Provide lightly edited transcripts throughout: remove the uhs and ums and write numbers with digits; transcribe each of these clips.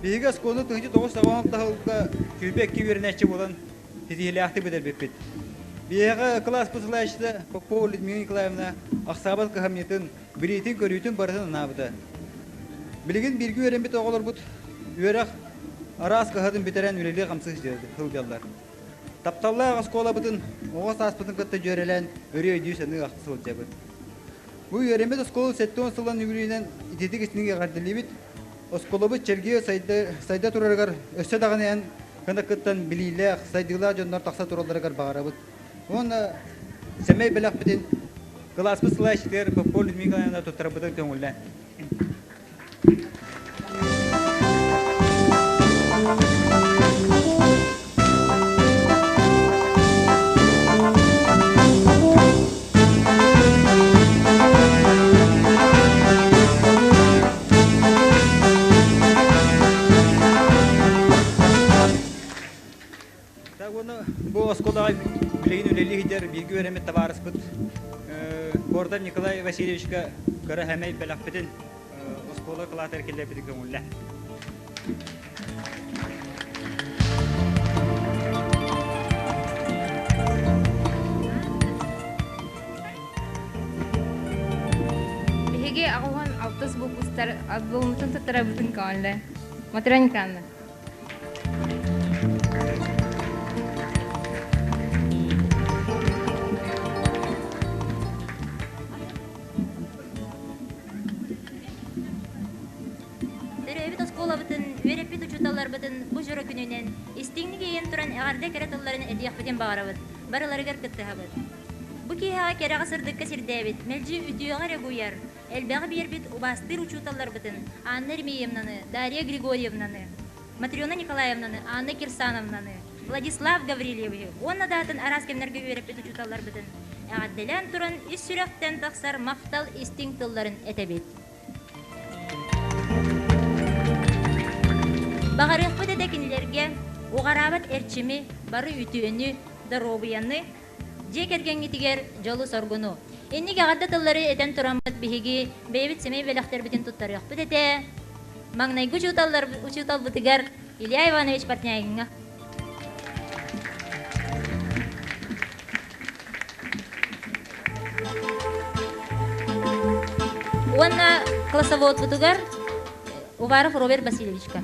Биһиге скону тыгы тогус саган тахылга күбек кибернәче булан тизиләхти бедер бит. Биһиге класс пузлашты Попова Людмила Николаевна Аксабат кахамнетін билетин көрүтүн барысын набыды. Билеген бирги өрен бит оголор бут. Үрәк арас кахадын битерен үлеле камсыз җирде хылгаллар. Тапталлар школа бутын оғас аспытын кытты жөрелен өрөй дүйсәнең актысы булды бит. Бу өрен бит школа 7 сылдан үгүлүнен итетик исниге гардылы бит. Школа бит Чергиев сайда тураргар өссө даганы кынакыттан билиле сайдыла жоннор такса тураларгар багара бит. Оны семей беләк битен класс бислаштер по поле мигаена тутара бит көңүллән. Бу осколага билеген үлели хидер билги өремет табарыс бит. Бордар Николай Васильевичка кара хәмәй беләк битен оскола клатер келе бит көңүллә. Биһиге агылган алтыс бу пустар булмытын тутара бутын калды. Матранканы. Bu jora gününen istingni geyen turan agarda keratılların ediyakbeten bağırabıd. Baralarıgar kıttıhabıd. Bu kiha kere asırdıkka sirdebit. Melci üdüyağa reguyar. Elbağı bir bit ubastır uçutallar bıtın. Anna Rimeyevnanı, Darya Grigorьевнаны, Матриона Николаевнаны, Анна Кирсановнаны, Владислав Гаврильевы. Онна датын араскемнерге веріп бит uçutallar bıtın. Ағадделен туран ис сүректен тақсар мақтал истинг тылларын этебит. Бағарық бұд әдекінлерге оғарабат әрчімі, бары үтіөні, даробыяны, жек әргенгетігер жолы соргуну. Еннеге ағадда тыллары әтен тұрамыд біхігі бейбіт семей белақтар бітін тұттарық бұд әте. Маңнайгы ұчутал бұтығар Илья Иванович Портняйгіңа. Онна классовод бұтығар Уваров Роберт Васильевичка.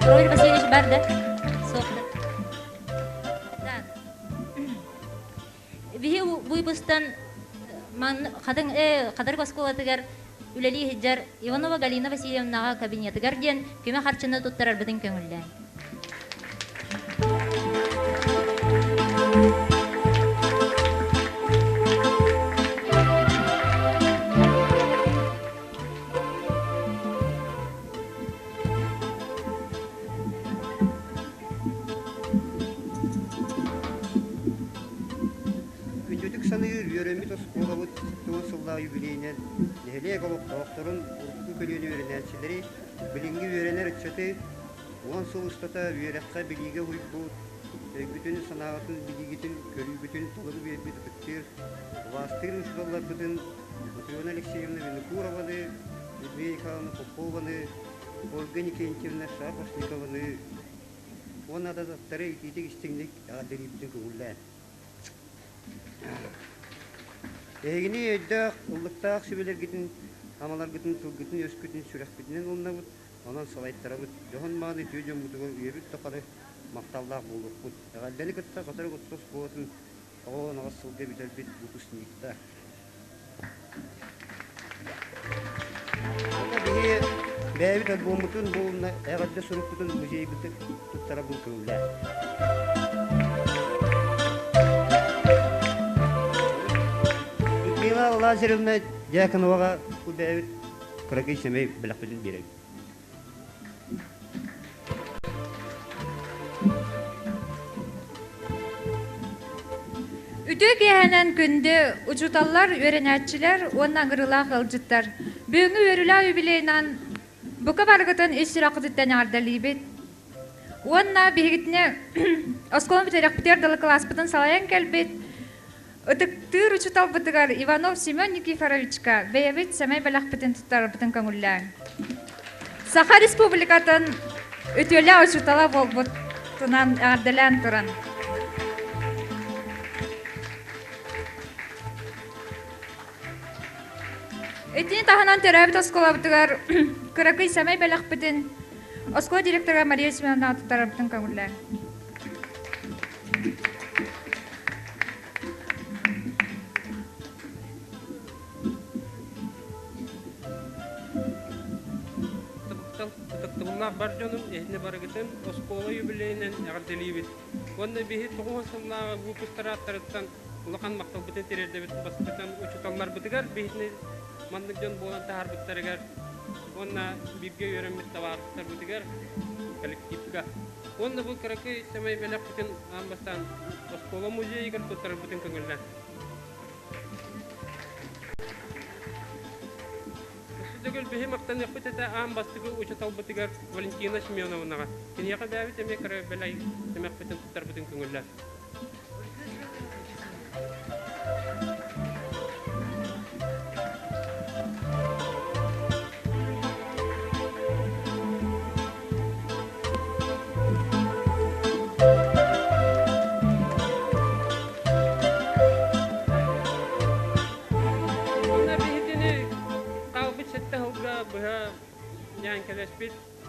Роберт Васильевич бар да? Соқты. Бихи бұйбыстан қадар басқолатығар үлелі хиджар Иванова Галина Васильевнаға кабинетігар ден көме қарчыны тұттарар бідін көңілді. Юбилейнен нехле голоп докторун урку көлөнү өренәчилери билинги өренер чөтө он сулустата үйрәккә билиге уйбу бүтүн санаатын билигитин көрү бүтүн толугу бербит бүттер вастыр ушдалар бүтүн Матриона Алексеевна Винокурованы Людмила Николаевна Попованы Ольга Никентьевна Шапошникованы он да заттары итик истиңник адырыптын күллән. Эгини өйдәк, уллыктак сүбелер гитин, амалар гитин, тул гитин, өс гитин, сүрәк гитинен олна бут, анан салайттара бут. Жохон маны түйден бутугар үйебит тақары мақталлақ болуқ бут. Әғалдәлі кітта қатары құтсос болсын, оғылан ағас сылды бітер бит бұтысынекта. Бейі бәйбіт әлбомытын болуына әғалды сұруқ бұтын музей бітір тұттара бұл көңілі. Лазеревна Дьяконовага кудәвит кыргый семей беләкбедин бирәк. Үтөк яһанан күндө учуталлар өренәтчиләр оннан гырыла кылжыттар. Бүгүнкү өрүлә юбилейнан бука баргытын исракыттан ардалыбет. Онна бигитне осколон битерәк битер далы класс бутын салаян келбет. Ытыктыр учутал бытыгар Иванов Семен Никифоровичка бейбит самай балах бытын туттар бытын көңүлләр. Саха Республикатын өтөлә учутала болбутунан ардылан туран. Этини таханан терабит оскола бытыгар кыракый самай балах бытын оскола директора Мария Семеновна туттар бытын көңүлләр. Тактабылнах бар жонум эхне барагытын оскола юбилейнен ягартелибит. Онда бихи тугусаллага выпустараттарыттан улахан мактал бытын терердебит баскытан учуталлар бытыгар бихне мандык жон болан тахар быттарыгар. Онна бибге йөрөмит таварттар бытыгар коллективка. Онда бу каракы самай белак бытын амбастан оскола музейгар туттар бытын көңүлдөн. Дөгөл бихи мактан япыт эта ам бастыгы учутал бытыгар Валентина Семеновнага. Киньяка бәбит эме кара белай темек бытын туттар бытын көңүллөр.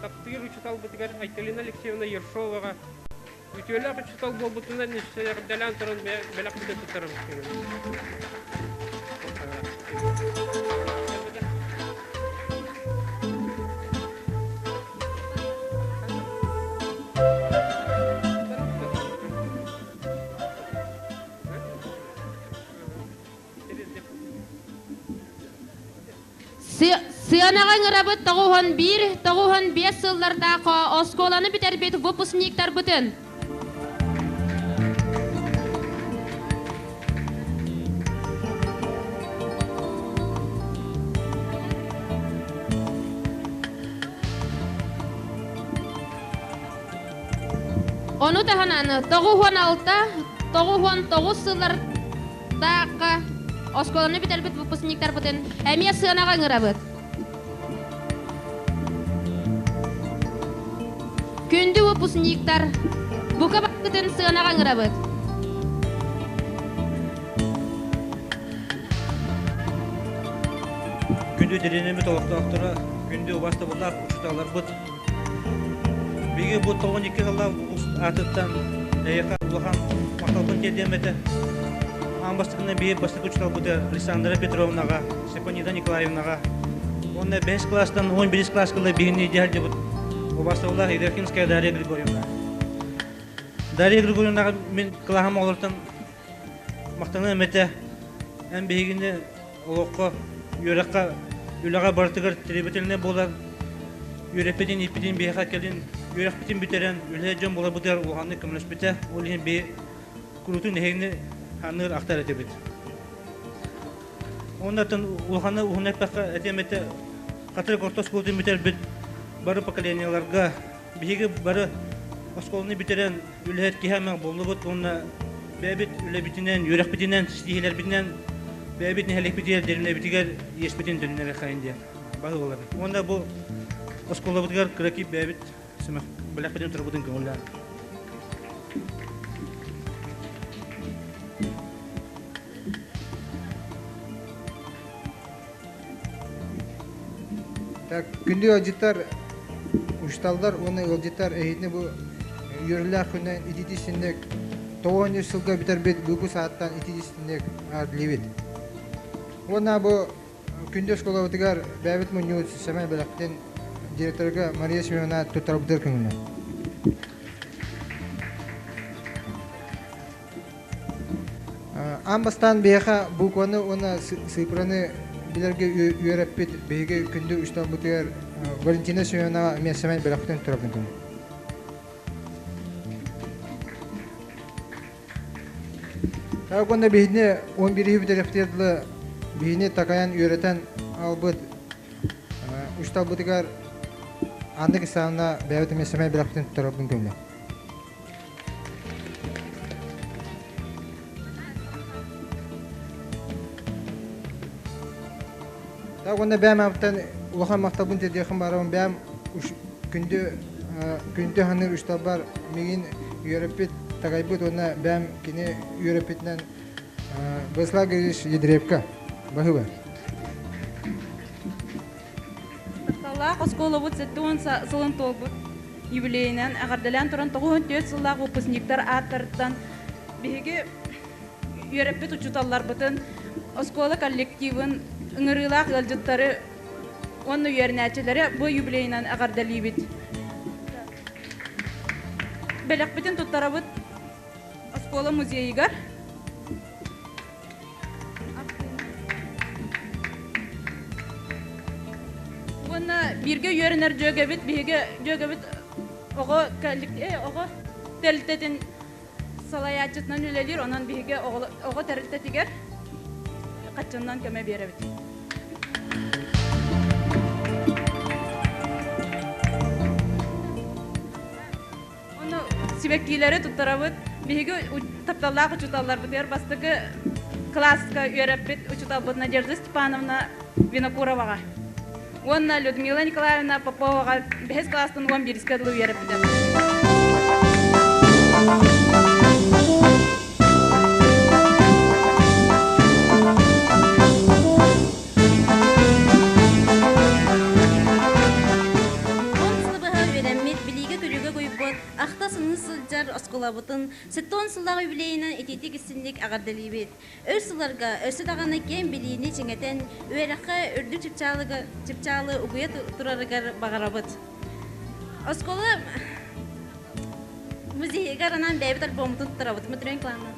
Таптыр учутал бытыгар Айталина Алексеевна Ершовага. Үтөлө учутал болбутунан нишер далан турун белак бытын туттарым. Сыянаган рабыт тагухан 1, тагухан 5 сылларда осколаны битербит выпускниктар бытын. Onu tahanan tagухан 6, tagухан 9 сылларда осколаны битербит выпускниктар бытын. Әмия сыянаган рабыт. Күнді выпускниктар бука бакытын сыянаган рабыт. Күнді деренеме толықтақтыра, күнді басты бұлдақ ұшыталар бұд. Беге бұд 12 жылда атыттан әйеқа ұлақан мақталқын келдемеді. Амбастығына бейіп бастық ұшытал бұды Александра Петровнаға, Степанида Николаевнаға. Онда 5 класстан 11 класс қылы бейіне дәрді бұд. Обастовла Иерархинская Дарья Григорьевна. Дарья Григорьевна мен кылахам олыртын мақтаны әметі әм бейгінде олыққа үйраққа үліға бартығыр теребетіліне болар үйрепеден епеден бейқа келін үйрақ бітін бітерен үлі жон болар бұдар оғаны көміліс біті ол ең бей күрутын әйгіні ханығыр ақтар әте біт. Ондан оғаны оғын әппаққа әтеметі қатыр қортос болдың бітер біт бары поколенияларга биги бары осколны битерен үлһет киһәмәң булыбыт онна бәбит үлә битенән юрак битенән стихиләр битенән бәбит нәһәлек битер дәренә битигәр еш битен дөннәгә хәйнде бары булар. Онда бу осколы битгәр кракип бәбит сымак беләк битен торбудын көңелләр. Так күндү аҗиттар Ушталдар оны ылдитар әйетне бу йөрләр хүннән идидисиннек 9 жылга битер бит бүгү сааттан идидисиннек ардливит. Она бу күндө школа битгәр бәбит мөнү сәмә беләктен директорга Мария Семеновна тутар битер күңелне. Амбастан беха бу коны она сыпраны билерге үйрәп бит беге күндө уштал битер Валентина Семеновна мен сәмәй беләктен турабын күн. Тагында бихне 11 битәрәфтәдле бихне такаян үйрәтән албыт. Уштал битгәр андык санна бәйт мен сәмәй беләктен турабын күн. Та онда бәм аптан улахан мактабын тедехим барам бәм күндө ханыр уштабар мигин Европет тагайбыт онна бәм кине Европетнан Баслагович Едревка бахыба. Таллах оскола вот сеттуон сылын толбут юбилейнен агардалян туран 94 сыллах выпускниктар аттардан биһиги Европет учуталлар бытын оскола коллективын ыңырылах ылжыттары онны үйернәчеләре бу юбилейнен агардалибит. Белек битен туттарабыт оскола музейгар бирге үйернер жөгебит биге жөгебит ого ого телтетин салаячытнан үлелер онан биге ого терилтетигер качыннан көмө беребит. Оны сибеккилери туттарабыт биге тапталлак учуталлар битер бастыгы класска үйрөппит учуталбыт Надежда Степановна Винокуровага. Онна Людмила Николаевна Попова без класстан 11-ке дылы үйрөппит. Осколабытын сеттон сыллағы юбилейінен ететі кісінлік ағардалибет. Өр сылларға өсі дағаны кен білейіні чеңетен өйраққа үрдік чіпчалы ұғыя тұрарығар бағарабыт. Оскола музейгар анан бәйбіт альбомытын тұтарабыт. Матурен Клаевна.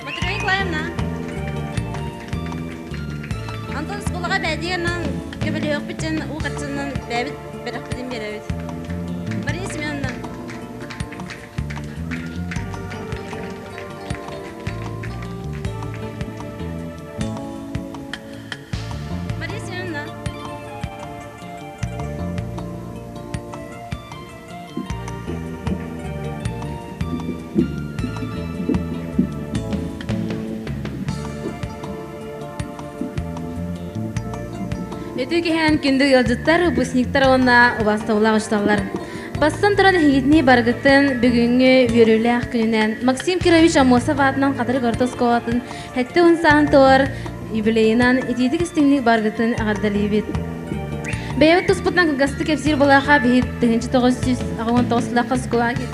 Матурен Клаевна. Антон осколаға бәйдігернан көбілі өк бітчен ұғатшынан бәйбіт бәрәқ бітін берәбет. Мария Семеновна. Мария Семеновна. Өтөкеһен күндү ялжыттар, выпускниктар онна убастаулар ушталлар. Бастан туран хидни баргытын бүгүнгү берүүлэх күнүнөн Максим Кирович Амосов атынан кадыр гортоскоатын хетте унсан тор юбилейнан итидик истиңник баргытын агардалыбыт. Бейбит туспутнан гасты кепсир болаха бит 1919 лакас куаги.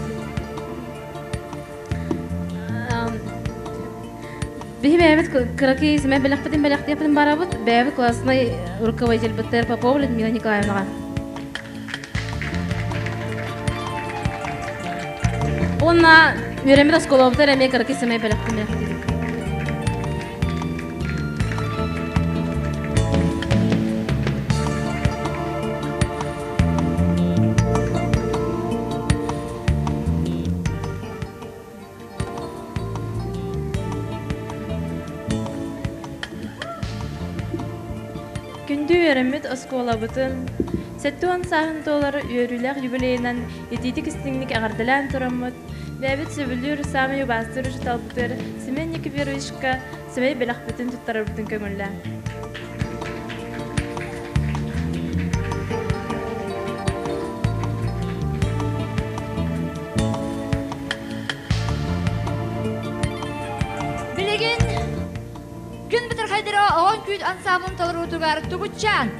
Бейбит краки сме белахтын барабыт. Бейбит классный руководитель БТР Попова Людмила Николаевна. Онна үйренмеді осколабытыр әме қараки сәмей бәліқтім яқты. Күнді үйренмеді осколабытын Сеттуан сағын толары үйрілер юбилейнен ететік істіңлік ағардылан тұрамыд. Бәбіт сөбілдер самы юбастыры жұталбытыр Семен Никифоровичка сөмей белақ бүтін тұттарыр бүтін көңілі. Білеген күн бітір қайдыра оған күйт ансамын талыр отырғар тұғытчан.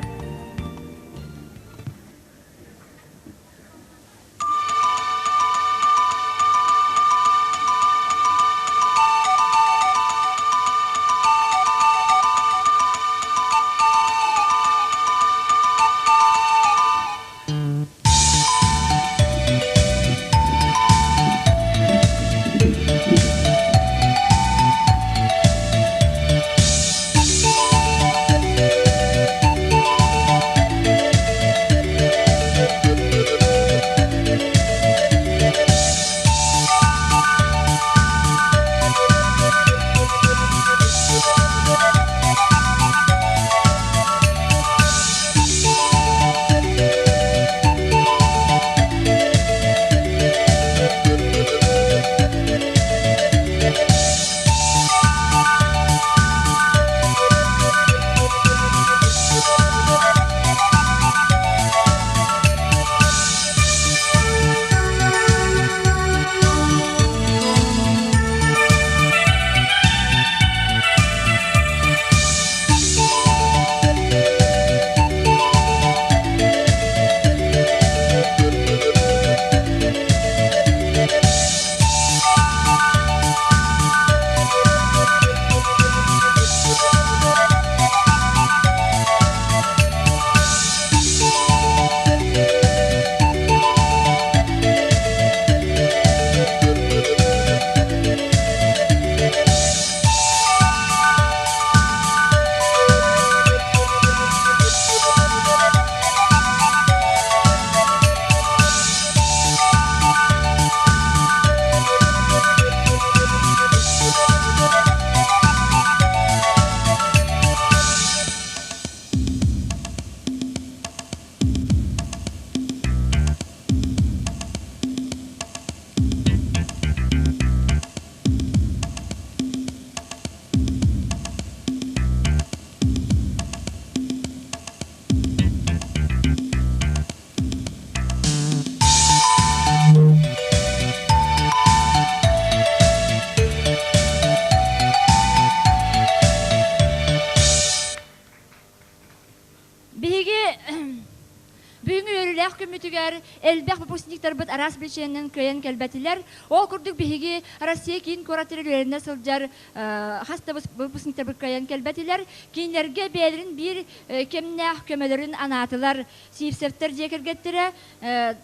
Үйрүлээх күмүтүгэр элбэх выпускниктар быт арас билченен кыйын келбетилер. Ол курдук биһиги Россия кийин кураторлерine сылжар хаста выпускниктар быт кыйын келбетилер. Кинлерге бәлерин бир кемнэх көмөлөрүн анатылар. Сивсевтер декергеттире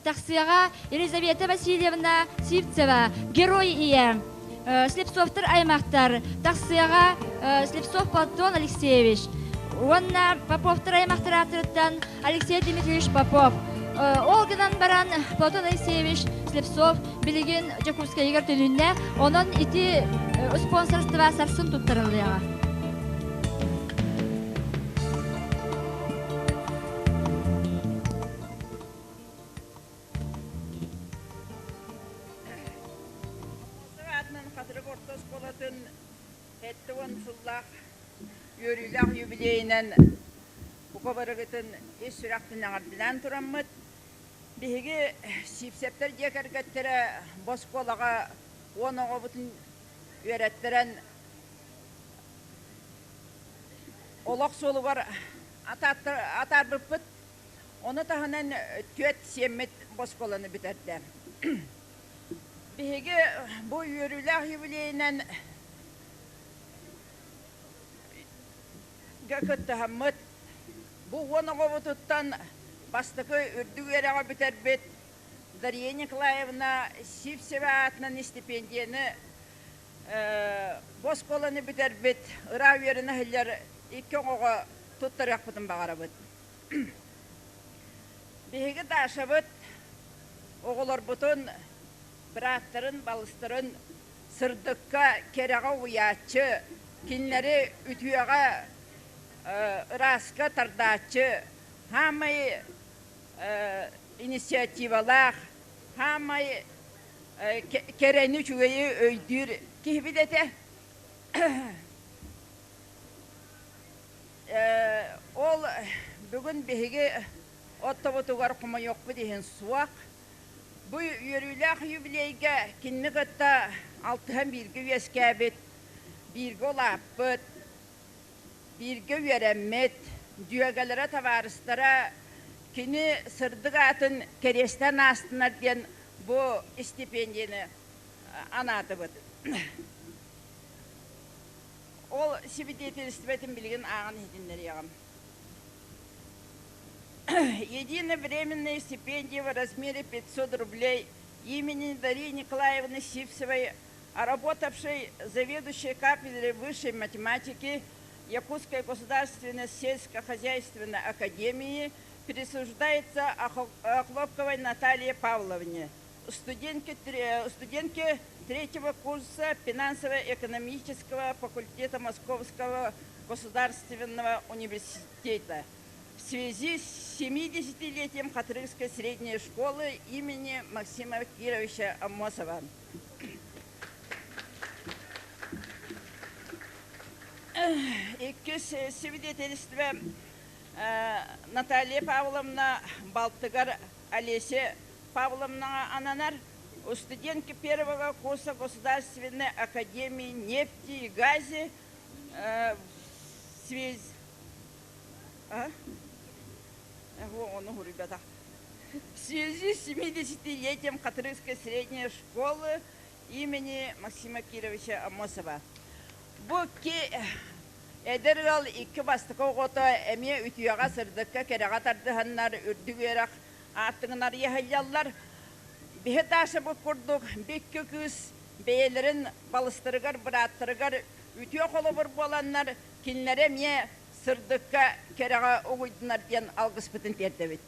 таксыга Елизавета Васильевна Сивцева герой ие. Слепцовтер аймактар таксыга Слепцов Платон Алексеевич. Онна Поповтер аймактар аттырыттан Алексей Дмитриевич Попов. Олгынан баран Платон Алексеевич Слепцов билигин Жакутская егер түнүнне онон ити спонсорство сарсын туттарылыга. Yörüylük юбилейінен бұқа барығытын ес сүрақтың ағардынан тұраммыд. Бігі сипсептер декергеттері бос қолаға оныға бұтын өреттірен олақ солы бар атар бұппыд. Оны тағынан төт семмет бос қоланы бітерді. Бігі бұл yörüylük юбилейінен Гакыттахаммыт, бұл оныға бұтыттан бастықы үрдік әреға бітербет Дарья Николаевна Сивсева атынан стипендияны бос қоланы бітербет ұра веріні хілер екі оңыға тұттырық бұтын бағара бұт. Бегі даша бұт, оғылар бұтын біраттырын, балыстырын сырдыққа кереға ұятчы, кинлері үтіяға Раска тардачы, хамай инициативалар, хамай керені чугайы өйдір. Кейбідеті, ол бүгін бейге отты-бұтығар құма yok bu дейін суақ. Bu yörüylük юбилейге кенні қытта 6-хан біргі вескәбет, біргі олаппыт, birge veremmet, düğegelere tavarыстara kini sırdık atın keresten astınar diyen bu stipendiyini anadı bud. Ol sibidiyeti istibetin bilgin ağın hedinleri yağım. Единовременная стипендия в размере 500 рублей имени Дарьи Николаевны Сивцевой, работавшей заведующей кафедрой высшей математики Якутской государственной сельскохозяйственной академии, присуждается Охлопковой Наталье Павловне, студентке 3-го курса финансово-экономического факультета Московского государственного университета в связи с 70-летием Хатырской средней школы имени Максима Кировича Амосова. İkisi свидетельство Наталья Павловна Балтыгар Олеся Павловна Ананар, студентки 1-го курса Государственной академии нефти и газа в связи с 70-летием Хатырской средней школы имени Максима Кировича Амосова. Bu ki edergal iki bastıkı oğuta emiye ütüyağa sırdıkka kereğa tardıhanlar, ürdügerak artığınar yahalyallar. Bihe taşı bu kurduk, bir köküz beylerin balыстırıgar, bırattırıgar, ütüye kolu bir bolanlar, kinler emiye sırdıkka kereğa oğuydunar diyen algıs bütün terdevit.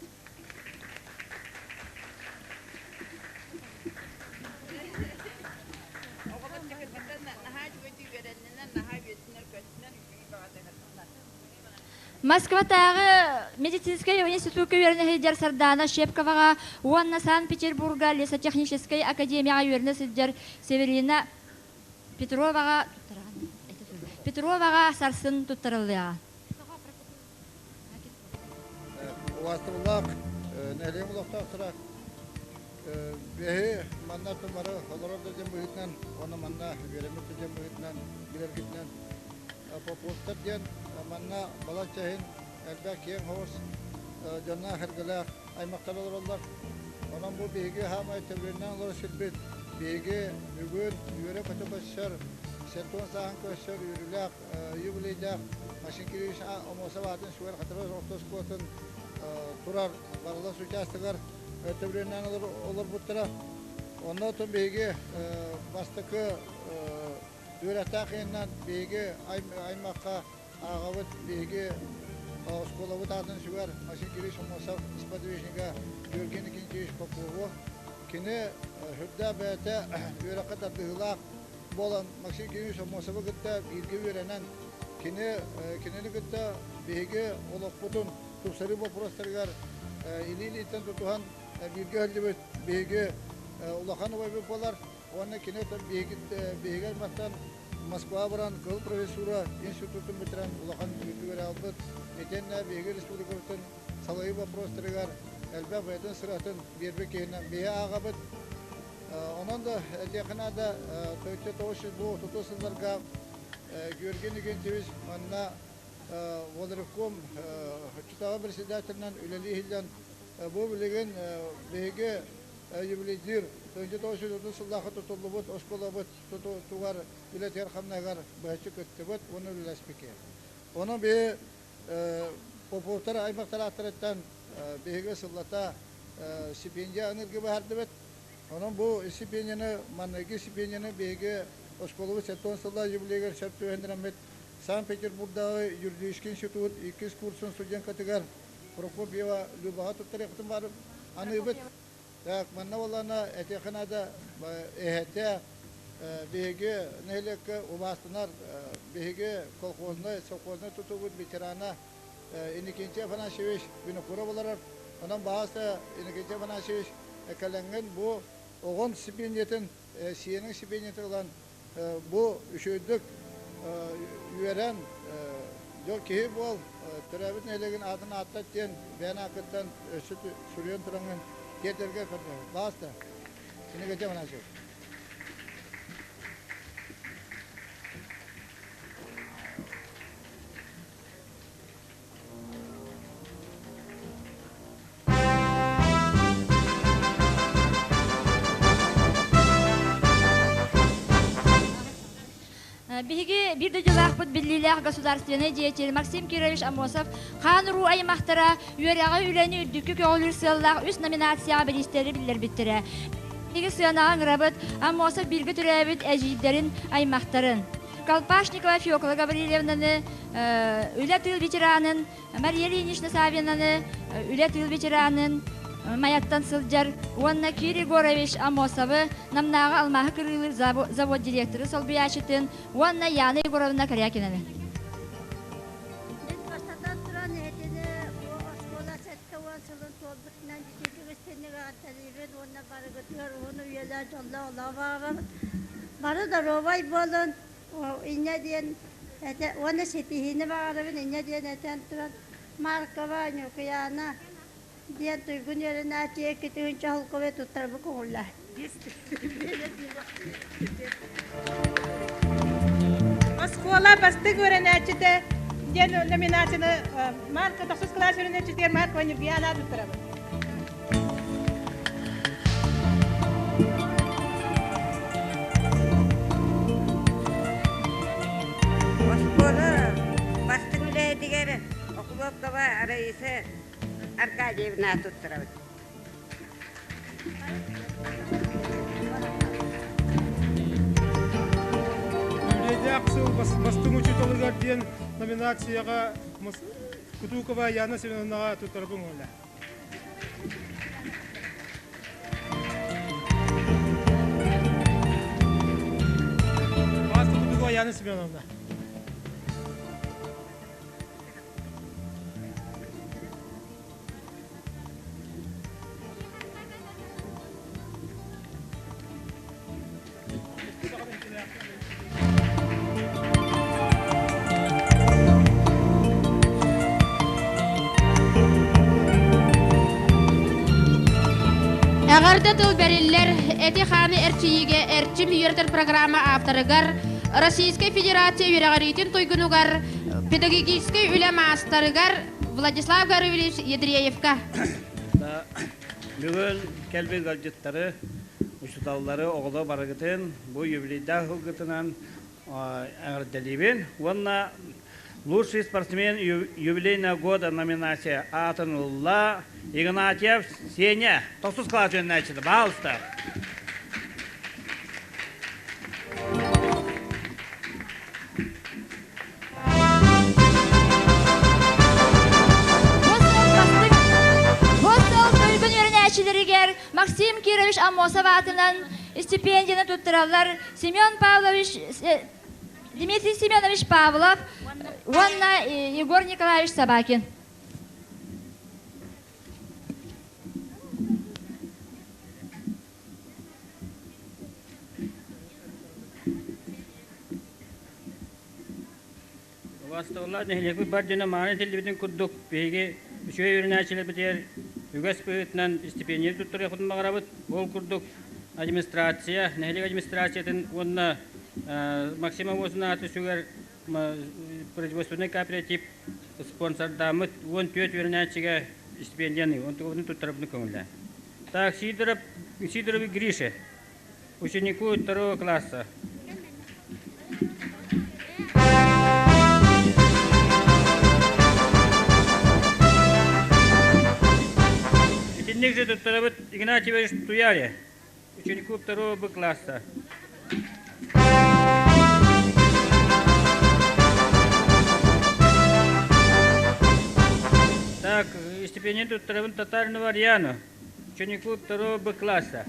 Москватағы медицинская институтка үйеріне хейдер Сардана Шепковаға, Уанна Санкт-Петербурга лесотехнической академияға үйеріне сілдер Северина Петроваға сарсын тұттырылыға. Уастывылақ, нәлем ұлақтақ сұрақ. Бәхі манна тұмары оларады дем бұйытынан, оны манна веремет дем бұйытынан, білергітінен. Попуттар ден, манна балат чайын, әлбәк ең хоғыз, жана хәргілер, аймақтар олар. Ondan bu bilgi hamay tevrinden olur silbit. Bilgi bugün yöre kötü başlar. Serton sahan köşer yürülek, yubileyecek. Maşin kiriş olmasa vaatın şuver hatırlar ortos kotun turar varla suçastılar. Tevrinden olur bu taraf. Ondan sonra bilgi bastıkı öğrettiğinden bilgi aymakka ağabey bilgi Skola bu tadın şuver maşin kiriş olmasa ispat edişine görgeni ikinci iş kokuğu. Kini hüdda bete öyle kadar dıhılak bolan maşin kiriş olmasa bu gitti bilgi verenen kinini gitti bilgi olup budun tupsarı bu prostargar ili iten tutuhan bilgi öldü bilgi ulakanı var bir polar onun kini bilgi elmaktan Moskva varan kıl profesörü institutun bitiren ulakan bilgi veren aldı. Etenle Bilgi Respublikası'nın salayı vaprostırıgar elbette beden sıratın bir kehinden bir ağabey. Onun da yakına da Türkçe toğuşu bu tutusuzlarga görgeni gençimiz manna Volerikom Çutağı Presidentinin üleliğinden bu bilgin Bilgi yübüleydir. Türkçe toğuşu tutusuzlarga tutulubut, oskolabut, tutuğar bilet yerhamnagar bahçı köttübut, onu üleleşpeki. Onun bir Popotara aymaklar atırıttan Bilgi Sıllata stipendiya anır gibi hardıbet. Onun bu stipendiyini, manaki stipendiyini Bilgi Oskolovu Serton Sılla Jubileger Şartı Öğrendiremet San Petersburg'da Yurdişkin Institut 2 kursun studyen kategar Prokopyeva Lübaha tuttarıktım var anıbet. Ya manna olana etekhanada ehete Bilgi nehlek ubastınar Bilgi kolkozna sokozna tutubut bitirana İnikinci falan şeyiş günü kurabalar ondan bazı inikinci falan şeyiş kalangan bu oğun stipendiyetin siyenin stipendiyeti olan bu üşüdük üyeren yok ki bol türevit nelegin adını atlat diyen ben hakikaten sürüyen turanın yeterge kadar bazı inikinci falan şeyiş. Биги бир дежелахпыт биллилях государственный деятель Максим Кирович Амосов хан-ру аймақтара үйеряға үйләні үрдіккі көгілір сыяллах үс номинацияға білістері білдер біттірі. Биги сыянағын ғырабыт Амосов біргі түрәбіт әжейдерін аймақтарын. Колпашникова Феокла Гаврилевнаны, үлә тыл ветеранын, Мария Ильинична Савинаны, үлә тыл ветеранын, Маяттан сылжар, Уанна Кири Горович Амосовы, намнағы алмағы кырылыр завод директоры Солбияшытын, Уанна Яны Егоровна Корякинаны. Мен бастадан тұран әдені оғасқола сәтті уансылын толбытынан жетекі өстенігі атталырын, онна бары күтір, оны үйелер жолда ола бағыр. Бары да ровай болын, ине дейін, оны сетихini бағырын, ине дейін әтен тұран, Маркова, Нюкияна, Diyen tuygun yerine atiye gittiğin çalgı ve tutar bu konular. Oskola bastık öğrenci diyen nominasyonu marka taksus klas öğrenci diye marka Nurgiyana tutar. Oskola bastık bile diğer okul kaba arayısı Arkadiyevna tutturabıt. Ülede Aksıl bastığın uçutalıgar diyen nominasyaya Kutukova Yana Sevinanağa tutturabın ola. Bastı Kutukova Yana Sevinanağa. Ağarda tıl beriller eti xanı erçiyige erçim yürütür programma avtarıgar Российская Федерация юрагaritin tuygunugar pedagogический үлем астарыгар Владислав Гарович Едреевка. Бүгін кәлбі ғалжыттары, ұшыталары оғылы барығытын, бұл юбилейда ғылғытынан әғірделейбін. Онна лучший спортсмен юбилейного года номинация Атанулла Игнатьев Сеня. Тосус класс жөннәчіді, балысты. Максим Кирович Амосов атынан стипендияны туттыралар. Дмитрий Семенович Павлов, Вонна Егор Николаевич Собакин. Vastavlar nehirlik bir jana mani telebizyon kurduk. Peki şöyle ürünçiler biter. Üges büyütünden stipendiya tutturuyor kudum bağırabıt. Bol kurduk. Administrasiya, nehirlik administrasiyadan onunla maksimum olsun atı süger производственный кооператив спонсор дамыт. Он түйет ürünçiге стипендияны, onu tutturabını kömürler. Так, Сидоров Гриша, ученику 2 класса. Итинник tutturabıt Игнатьевич Туяре, ученику 2 Б класса. Так, стипендию tutturabın Татаринова Рьяну, ученику 2 Б класса.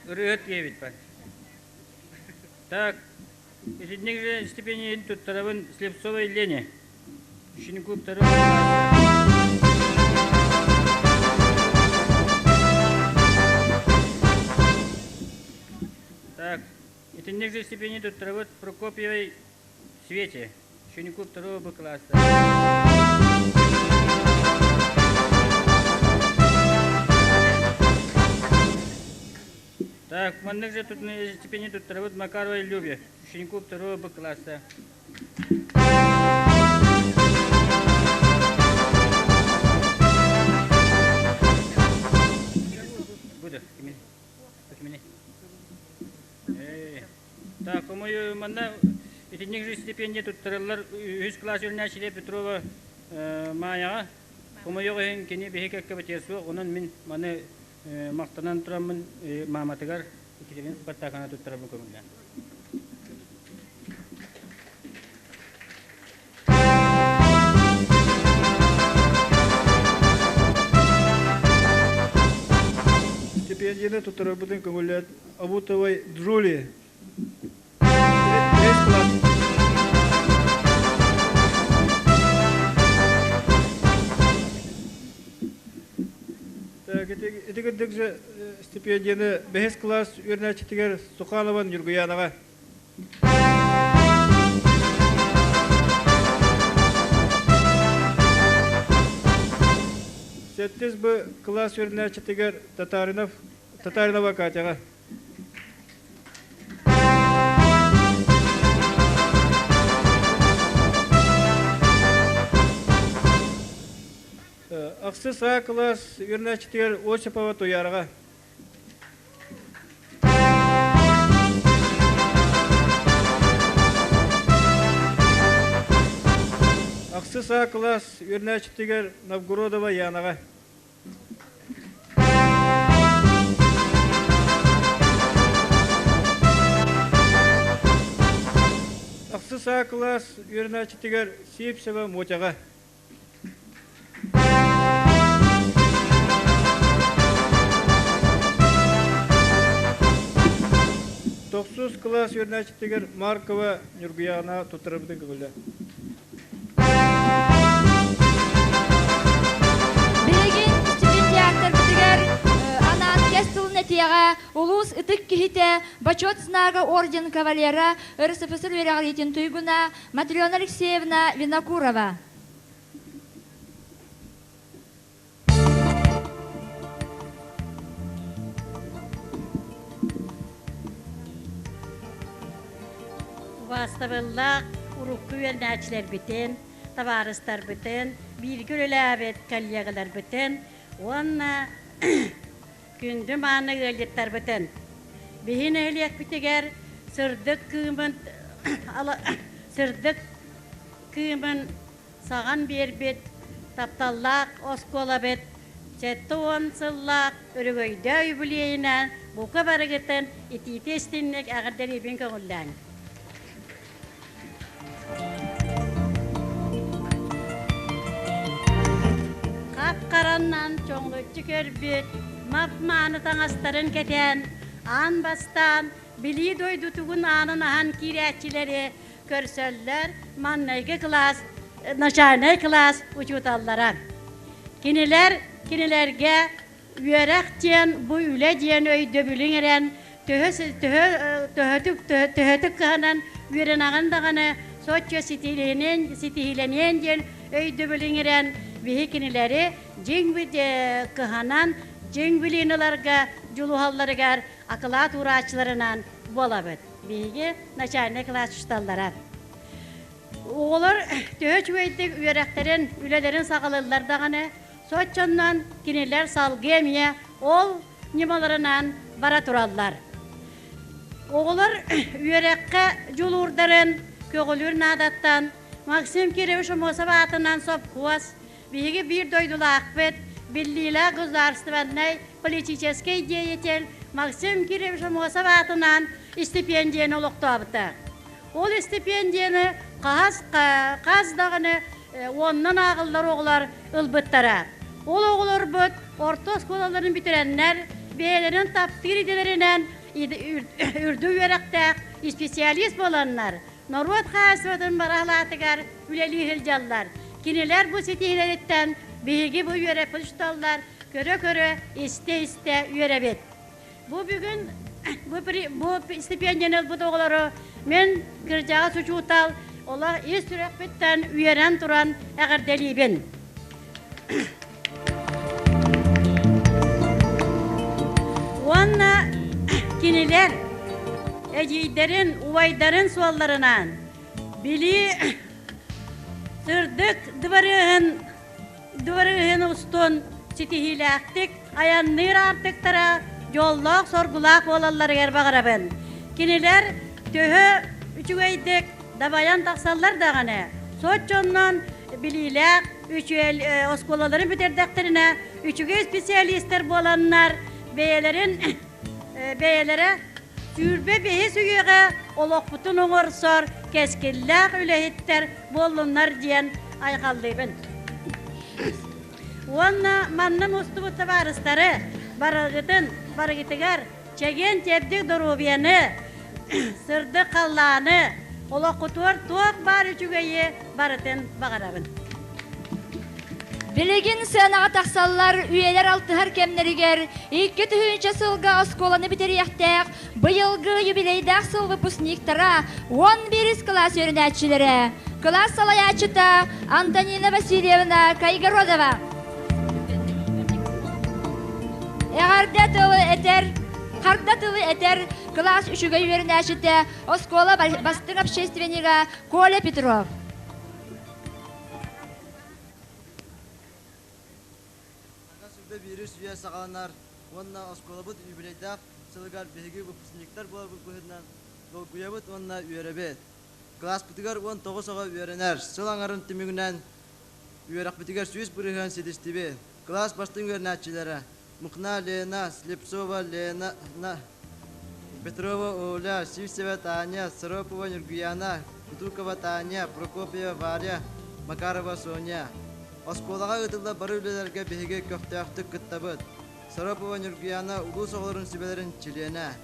Рыгыт евит бар. Так, итинник же стипендию tutturabın Слепцовой Лене, ученику 2 класса. Так, итинник же стипендию tutturabın Прокопьевой Свете, ученику 2 Б класса. Так, манных же тут стипендию tutturabın Макаровой Любе, ученику 2 Б класса. Буду, кимени. Так, по-моему, манда итинник же стипендия туттырылар 100 класс ürünçiler Петрова Маяға. По-моему, кене бехек кабатерсу, onun min mane maqtanan turamın Mamatigar ikilinin Spartakana tutturabını kömürler. Стипендияны tutturabını kömürler Абутовой Джули. Это же стипендияны 5 класс ürünçiler Суханован Юргуяновға. Сеттіз Б класс ürünçiler Татаринова Катяға. Ақсыз А класс ürünçiler Осипова Туярға. Ақсыз А класс ürünçiler Новгородова Янаға. Ақсыз А класс ürünçiler Сипсева Мотяға. Тоқсыз класс ürünçiler Маркова Нургуяна tutturabını kömürler. Билеген стипендиаттар бітігер Анан Кестыл Нетияға, Улус Итык Кихите, Бачот Снага орден кавалера РСФСР Верағлитин Туйгуна, Матриона Алексеевна Винокурова. Vastavıllak urukku yönetçiler biten, табарыстар бүтін, білгі өләбет коллегалар бүтін, онна күнді маны өлеттар бүтін. Бейін өлек бүтігер сырдық күйімін саған бербет, тапталлақ оскола бет, Сәтті он сыллақ өрігөйді үбілейінен бұқы барығытын ититі істінлік әғірдер ебін көңілден. Қап-қараннан чоңлықчы көрбет, мап-маны таңастарын кетен, ан бастан, білі дойдутығын анын ахан кирәтчілері көрсөллер маннайғы класс, начальный класс учуталлара. Кинелерге үйерек тен бұ үлі ден өйді бүліңерен төһөтік қағынан үйерен ағындағаны сотчо ситихиленен ден өйді бүліңерен бейі кинелері жең қағынан жең бүліңелерге жулуғаларығар ақылат урачыларынан болабыд. Бейге начальный класс ұшталдара. Олар төһөч өйдік үйеректерін, үлелерін сағалылардағаны Сотчоннан кинелер салгемия ол немаларынан бара тураллар. Оғылар үйерекке жулурдарын көгілір надаттан Максим Киревич Мосова атынан сопқуас бейге бір дойдулы ақпет Биллила государственной политической деятель Максим Киревич Мосова атынан стипендияны олықтабыты. Ол стипендияны қаздағыны оннан ағылдар оғылар ұлбыттара. Ол оғылар бұд, орта сколаларын бітіреннер, бейлерін таптыр иделерінен үрді үйеректәк специалист боланlar. Норват қасыдың барағылатығар үлелі хілжаллар. Кинелер бұл сетейлереттен бейгі бұл үйере пұлшталлар, көрі-көрі, істе-істе үйеребет. Бұл бүгін, бұл стипендияны бұд оғылары мен кіржаға сұчуытал, ола ес түрек біттен үйерен тұран әғірделейбін. Онна кинелер әжейдерін, увайдарын суалларынан білі сырдық дұварығын ұстын сетихилі әқтік, аянныр артықтара жоллақ, соргулақ олалары әрбағарабын. Кинелер төхі үчігейдік дабаян тақсаллар дағаны. Сотчоннан біліләк, осколаларын бітердәқтеріне үчіге специалистер боланlar бейелері жүрбе бейі сүйеге олық бұтын оңырсор кескілләқ үләйттер болынлар дейін айқалдайбын. Онна манның ұсты бұты барыстары барығытығар чеген тепдік дұрубияны, сырды қалланы, олық құтуар туақ бар үчігейі барытын бағарабын. Билеген сыанаға тақсаллар үйелер алтығар кемнерігер, 2-3 сылға осколаны бітерияқтақ, бұйылғы юбилейдақ сыл выпускниктара 11 класс өрінәтшілері. Класс салаячыта Антонина Васильевна Кайгородова. Қардатылы әтер класс 3-ге өрінәтшіті оскола бастың общественниға Коля Петров. Virüs üye sağalanlar, onunla askolabut übüleydak, sılgar behigi выпускниктар болар бұлғыдынан болгuyabut onunla üyerebet. Klas bitigar 19 sağa üyerener, sılangарын tümügünden üyerek bitigar süyüz bırıgan sedistibet. Klas baştın üyerenatçilere, Mukna Lena, Slipsova Lena, Petrova Oля, Sivseva Tanya, Saropova Nurguyana, Kutukova Tanya, Prokopyeva Varya, Makarova Sonya. Осколаға ұтылда бары үлелерге бейге көқтіяқтық күттабыд. Сарапова Нургияна ұлыс оғыларын сүбелерін чилена.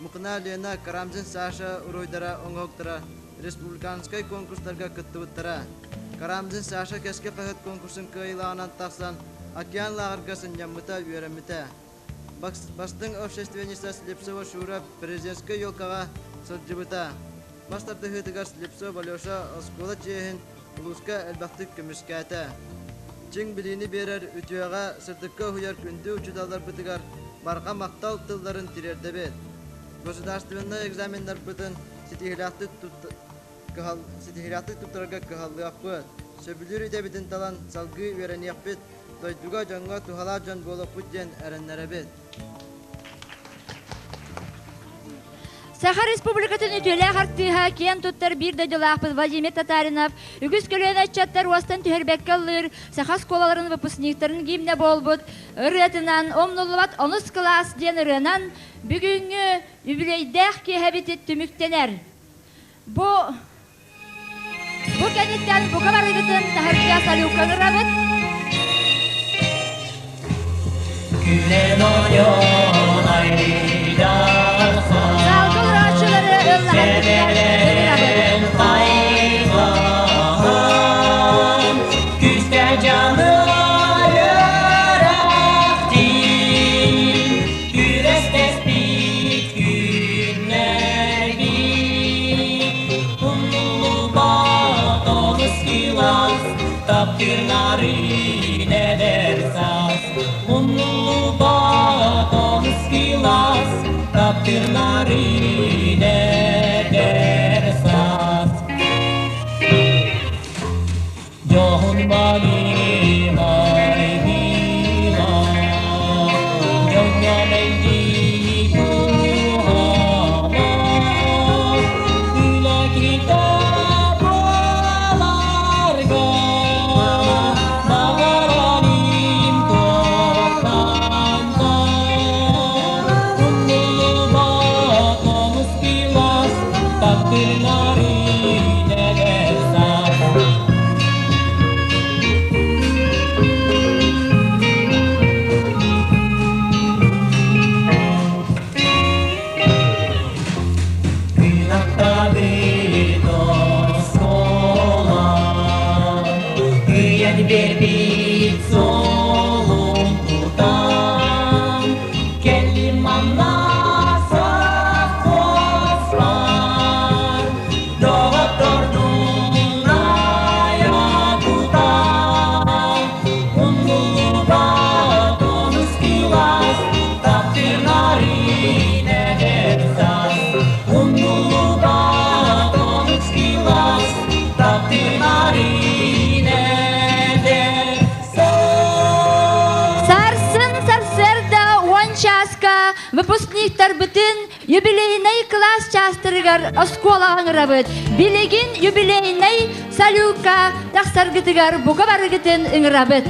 Мұқына Лена Карамзин Саша уройдара оңғықтыра республиканскай конкурстарға күттібіттіра. Карамзин Саша кәске пәхет конкурсын көйлағынан тақсан океан лағырғасын яммыта үйереміті. Бастың общественниса Слепсова Шура президентскай елкаға сылжыбыта. Бастарды ғытығар Слепсова Алеша оскола чейін ұлысқа әлбақтық көміскәті. Чың біліні берер үтіяға сыртыққа хуяр күнді учудалар бұтығар барға мақтал тылдарын тирерді бет. Государственный экзамендар бұтын сетихилақты ситихираты туттарга кахаллыакпыт. Сөбүлүр идебитин талан салгы веренияппит. Дойдуга жаңга тухала жан болоппут ден эреннеребит. Саха Республикатын үтөлі ағартыға кен тұттар бір дадылақпыз Владимир Татаринов. Үгіз көлен әтчаттар уастан түхербеккалыр. Саха сколаларын выпускниктарын гимне болбут. Үрретінан омнулуат 10 класс ден ырынан бүгінгі юбилейдәқ кехәбитет түміктенер. Бұ кәнеттен бұқа барығытын тәхәркия салюканы рабыт. Gülen oyun aydarsın Severim kaygağım Küste canı yürektir Güres tespit günler bir Umlu bat oluz kilas Taptırları ne dersas Umlu bat oluz kilas Taptırları ne dersas Johun bali mai bila Johnya mendi kuhana Bila kita berlarga Magaranim kokanta Umul batomuz kilas Takdirleri ne dersas Günahta bir dost olan Güyen bir bit solun tutan Kelimanla saf koslar Doğatordun ayakutan Umulu batonuz kilas Takdirleri ne dersas Umulu batonuz kilas Takdirleri ne dersas Сарсын сарсерда 10 часка выпускниктар бүтін юбилейный класс частырыгар оскола аңырабыт. Билегин юбилейный салюка тақсаргытыгар бука барыгытын ыңырабыт.